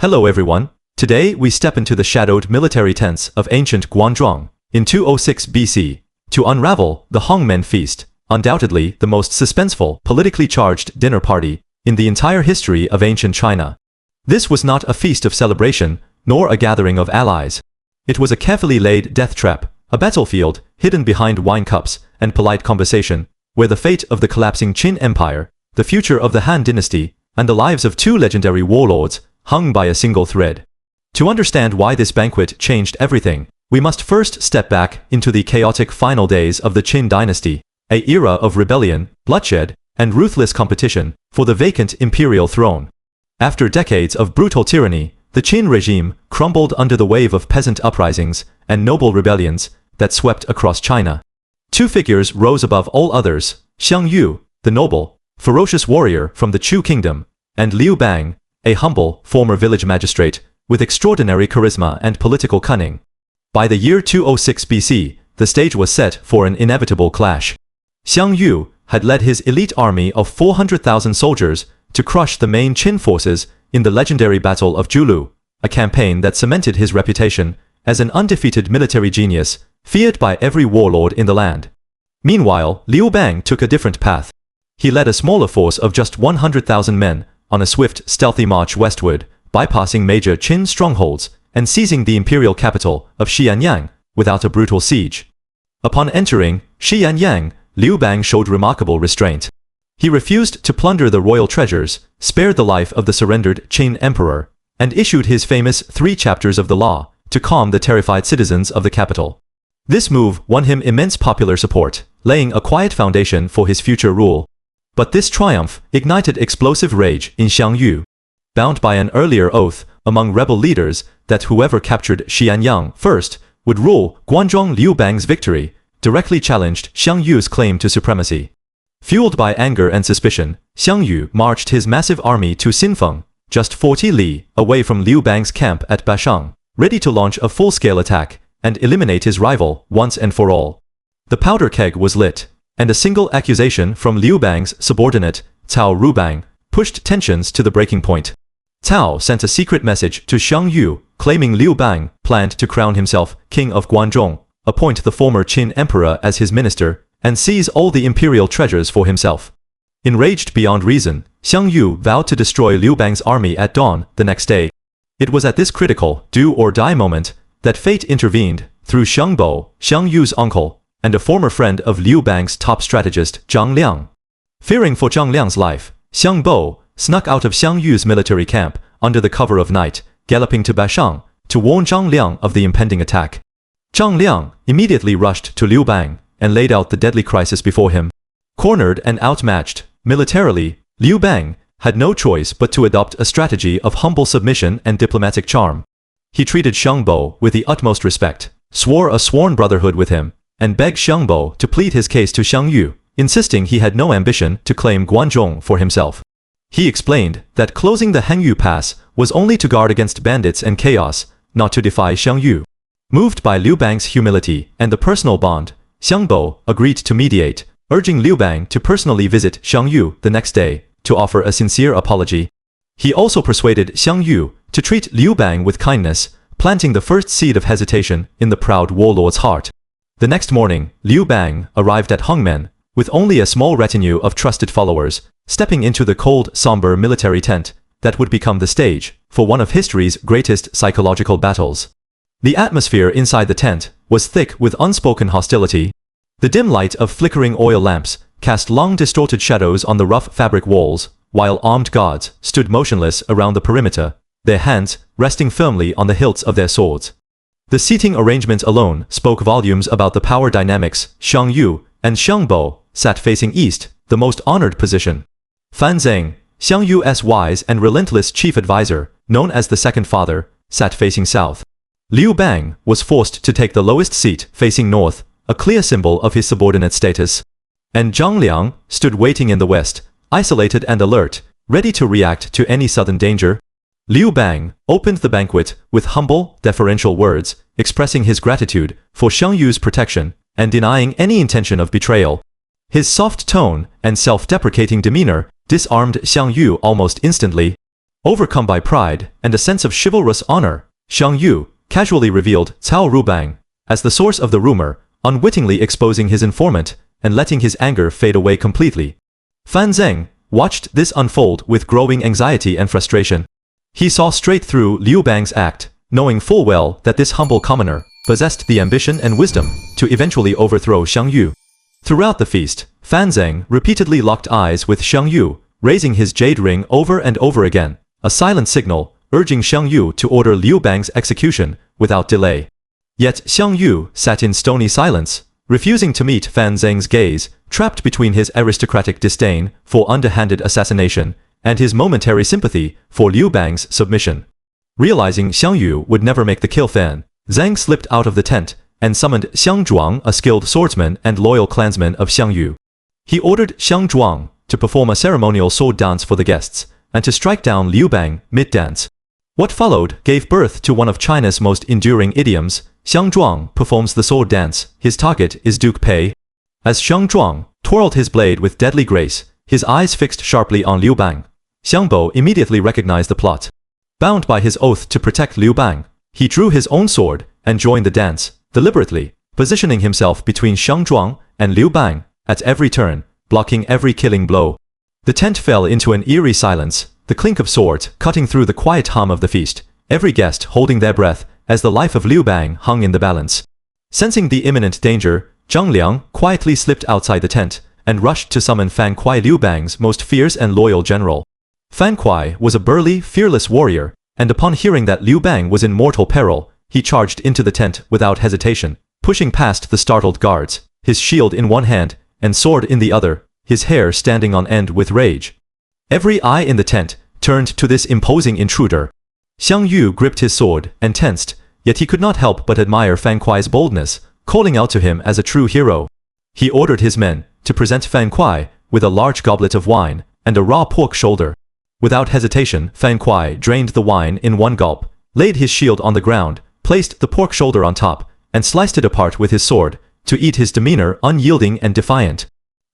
Hello everyone. Today we step into the shadowed military tents of ancient Guanzhong in 206 BC to unravel the Hongmen feast, undoubtedly the most suspenseful, politically charged dinner party in the entire history of ancient China. This was not a feast of celebration, nor a gathering of allies. It was a carefully laid death trap, a battlefield hidden behind wine cups and polite conversation, where the fate of the collapsing Qin Empire, the future of the Han Dynasty, and the lives of two legendary warlords hung by a single thread. To understand why this banquet changed everything, we must first step back into the chaotic final days of the Qin Dynasty, an era of rebellion, bloodshed, and ruthless competition for the vacant imperial throne. After decades of brutal tyranny, the Qin regime crumbled under the wave of peasant uprisings and noble rebellions that swept across China. Two figures rose above all others: Xiang, the noble, ferocious warrior from the Chu kingdom, and Liu Bang, a humble, former village magistrate with extraordinary charisma and political cunning. By the year 206 BC, the stage was set for an inevitable clash. Xiang had led his elite army of 400,000 soldiers to crush the main Qin forces in the legendary Battle of Julu, a campaign that cemented his reputation as an undefeated military genius, feared by every warlord in the land. Meanwhile, Liu Bang took a different path. He led a smaller force of just 100,000 men on a swift, stealthy march westward, bypassing major Qin strongholds and seizing the imperial capital of Xianyang without a brutal siege. Upon entering Xianyang, Liu Bang showed remarkable restraint. He refused to plunder the royal treasures, spared the life of the surrendered Qin emperor, and issued his famous 3 chapters of the law to calm the terrified citizens of the capital. This move won him immense popular support, laying a quiet foundation for his future rule. But this triumph ignited explosive rage in Xiang. Bound by an earlier oath among rebel leaders that whoever captured Xianyang first would rule, Guanzhong, Liu Bang's victory directly challenged Xiang claim to supremacy. Fueled by anger and suspicion, Xiang marched his massive army to Xinfeng, just 40 li away from Liu Bang's camp at Bashang, ready to launch a full-scale attack and eliminate his rival once and for all. The powder keg was lit, and a single accusation from Liu Bang's subordinate, Cao Rubang, pushed tensions to the breaking point. Cao sent a secret message to Xiang, claiming Liu Bang planned to crown himself king of Guanzhong, appoint the former Qin emperor as his minister, and seize all the imperial treasures for himself. Enraged beyond reason, Xiang vowed to destroy Liu Bang's army at dawn the next day. It was at this critical, do-or-die moment that fate intervened through Xiang Yu's uncle, and a former friend of Liu Bang's top strategist, Zhang Liang. Fearing for Zhang Liang's life, Xiang Bo snuck out of Xiang Yu's military camp under the cover of night, galloping to Bashang to warn Zhang Liang of the impending attack. Zhang Liang immediately rushed to Liu Bang and laid out the deadly crisis before him. Cornered and outmatched militarily, Liu Bang had no choice but to adopt a strategy of humble submission and diplomatic charm. He treated Xiang Bo with the utmost respect, swore a sworn brotherhood with him, and begged Xiang Bo to plead his case to Xiang, insisting he had no ambition to claim Guanzhong for himself. He explained that closing the Hangyu Pass was only to guard against bandits and chaos, not to defy Xiang. Moved by Liu Bang's humility and the personal bond, Xiang Bo agreed to mediate, urging Liu Bang to personally visit Xiang the next day to offer a sincere apology. He also persuaded Xiang to treat Liu Bang with kindness, planting the first seed of hesitation in the proud warlord's heart. The next morning, Liu Bang arrived at Hongmen with only a small retinue of trusted followers, stepping into the cold, somber military tent that would become the stage for one of history's greatest psychological battles. The atmosphere inside the tent was thick with unspoken hostility. The dim light of flickering oil lamps cast long distorted shadows on the rough fabric walls, while armed guards stood motionless around the perimeter, their hands resting firmly on the hilts of their swords. The seating arrangement alone spoke volumes about the power dynamics. Xiang and Xiang Bo sat facing east, the most honored position. Fan Zheng, Xiang Yu's wise and relentless chief advisor, known as the Second Father, sat facing south. Liu Bang was forced to take the lowest seat facing north, a clear symbol of his subordinate status. And Zhang Liang stood waiting in the west, isolated and alert, ready to react to any sudden danger. Liu Bang opened the banquet with humble, deferential words, expressing his gratitude for Xiang protection and denying any intention of betrayal. His soft tone and self-deprecating demeanor disarmed Xiang almost instantly. Overcome by pride and a sense of chivalrous honor, Xiang Yu casually revealed Cao Rubang as the source of the rumor, unwittingly exposing his informant and letting his anger fade away completely. Fan Zheng watched this unfold with growing anxiety and frustration. He saw straight through Liu Bang's act, knowing full well that this humble commoner possessed the ambition and wisdom to eventually overthrow Xiang Yu. Throughout the feast, Fan Zheng repeatedly locked eyes with Xiang Yu, raising his jade ring over and over again, a silent signal urging Xiang Yu to order Liu Bang's execution without delay. Yet Xiang Yu sat in stony silence, refusing to meet Fan Zheng's gaze, trapped between his aristocratic disdain for underhanded assassination and his momentary sympathy for Liu Bang's submission. Realizing Xiang Yu would never make the kill, Fan Zheng slipped out of the tent and summoned Xiang Zhuang, a skilled swordsman and loyal clansman of Xiang Yu. He ordered Xiang Zhuang to perform a ceremonial sword dance for the guests and to strike down Liu Bang mid-dance. What followed gave birth to one of China's most enduring idioms. Xiang Zhuang performs the sword dance, his target is Duke Pei. As Xiang Zhuang twirled his blade with deadly grace, his eyes fixed sharply on Liu Bang, Xiang Bo immediately recognized the plot. Bound by his oath to protect Liu Bang, he drew his own sword and joined the dance, deliberately positioning himself between Xiang Zhuang and Liu Bang at every turn, blocking every killing blow. The tent fell into an eerie silence, the clink of swords cutting through the quiet hum of the feast, every guest holding their breath as the life of Liu Bang hung in the balance. Sensing the imminent danger, Zhang Liang quietly slipped outside the tent and rushed to summon Fan Kuai, Liu Bang's most fierce and loyal general. Fan Kuai was a burly, fearless warrior, and upon hearing that Liu Bang was in mortal peril, he charged into the tent without hesitation, pushing past the startled guards, his shield in one hand and sword in the other, his hair standing on end with rage. Every eye in the tent turned to this imposing intruder. Xiang Yu gripped his sword and tensed, yet he could not help but admire Fan Kuai's boldness, calling out to him as a true hero. He ordered his men to present Fan Kuai with a large goblet of wine and a raw pork shoulder. Without hesitation, Fan Kuai drained the wine in one gulp, laid his shield on the ground, placed the pork shoulder on top, and sliced it apart with his sword, to eat, his demeanor unyielding and defiant.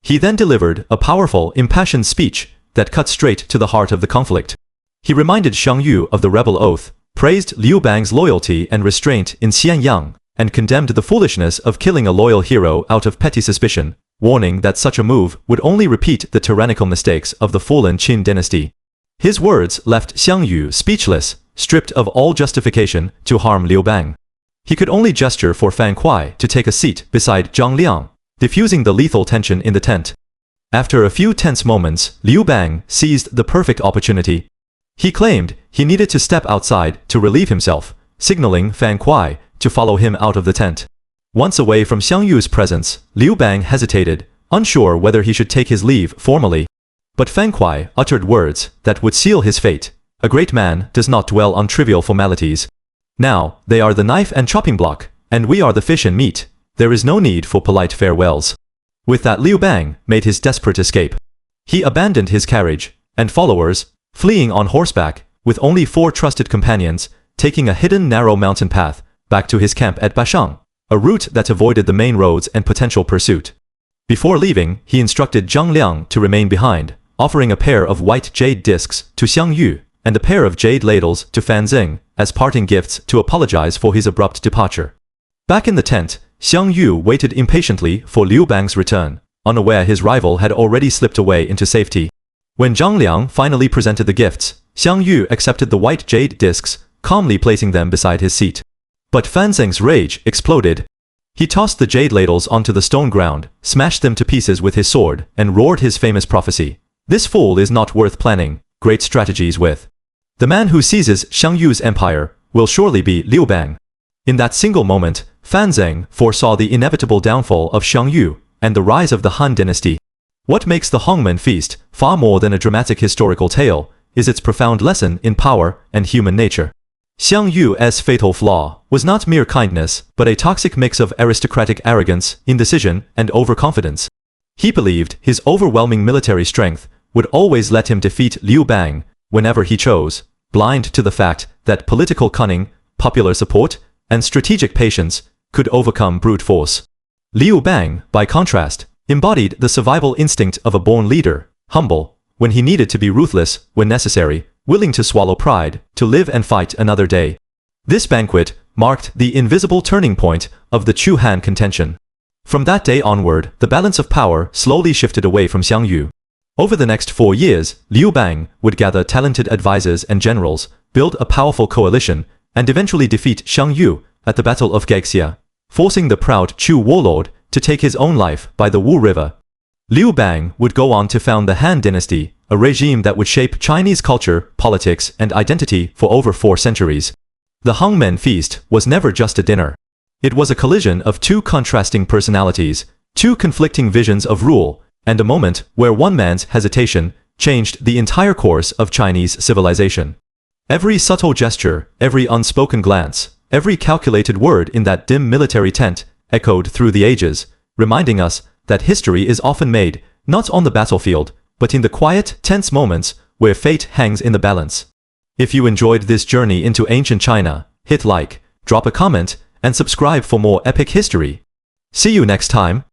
He then delivered a powerful, impassioned speech that cut straight to the heart of the conflict. He reminded Xiang Yu of the rebel oath, praised Liu Bang's loyalty and restraint in Xianyang, and condemned the foolishness of killing a loyal hero out of petty suspicion, warning that such a move would only repeat the tyrannical mistakes of the fallen Qin dynasty. His words left Xiang Yu speechless, stripped of all justification to harm Liu Bang. He could only gesture for Fan Kuai to take a seat beside Zhang Liang, diffusing the lethal tension in the tent. After a few tense moments, Liu Bang seized the perfect opportunity. He claimed he needed to step outside to relieve himself, signaling Fan Kuai to follow him out of the tent. Once away from Xiang Yu's presence, Liu Bang hesitated, unsure whether he should take his leave formally. But Fan Kuai uttered words that would seal his fate. A great man does not dwell on trivial formalities. Now, they are the knife and chopping block, and we are the fish and meat. There is no need for polite farewells. With that, Liu Bang made his desperate escape. He abandoned his carriage and followers, fleeing on horseback, with only 4 trusted companions, taking a hidden narrow mountain path back to his camp at Bashang, a route that avoided the main roads and potential pursuit. Before leaving, he instructed Zhang Liang to remain behind, offering a pair of white jade discs to Xiang Yu and a pair of jade ladles to Fan Zheng as parting gifts to apologize for his abrupt departure. Back in the tent, Xiang Yu waited impatiently for Liu Bang's return, unaware his rival had already slipped away into safety. When Zhang Liang finally presented the gifts, Xiang Yu accepted the white jade discs, calmly placing them beside his seat. But Fan Zheng's rage exploded. He tossed the jade ladles onto the stone ground, smashed them to pieces with his sword, and roared his famous prophecy. This fool is not worth planning great strategies with. The man who seizes Xiang Yu's empire will surely be Liu Bang. In that single moment, Fan Zheng foresaw the inevitable downfall of Xiang Yu and the rise of the Han dynasty. What makes the Hongmen feast far more than a dramatic historical tale is its profound lesson in power and human nature. Xiang Yu's fatal flaw was not mere kindness, but a toxic mix of aristocratic arrogance, indecision, and overconfidence. He believed his overwhelming military strength would always let him defeat Liu Bang whenever he chose, blind to the fact that political cunning, popular support, and strategic patience could overcome brute force. Liu Bang, by contrast, embodied the survival instinct of a born leader, humble when he needed to be, ruthless when necessary, willing to swallow pride, to live and fight another day. This banquet marked the invisible turning point of the Chu-Han contention. From that day onward, the balance of power slowly shifted away from Xiang Yu. Over the next 4 years, Liu Bang would gather talented advisors and generals, build a powerful coalition, and eventually defeat Xiang Yu at the Battle of Gaixia, forcing the proud Chu warlord to take his own life by the Wu River. Liu Bang would go on to found the Han Dynasty, a regime that would shape Chinese culture, politics, and identity for over 4 centuries. The Hongmen feast was never just a dinner. It was a collision of 2 contrasting personalities, 2 conflicting visions of rule, and a moment where one man's hesitation changed the entire course of Chinese civilization. Every subtle gesture, every unspoken glance, every calculated word in that dim military tent echoed through the ages, reminding us that history is often made not on the battlefield, but in the quiet, tense moments where fate hangs in the balance. If you enjoyed this journey into ancient China, hit like, drop a comment, and subscribe for more epic history. See you next time.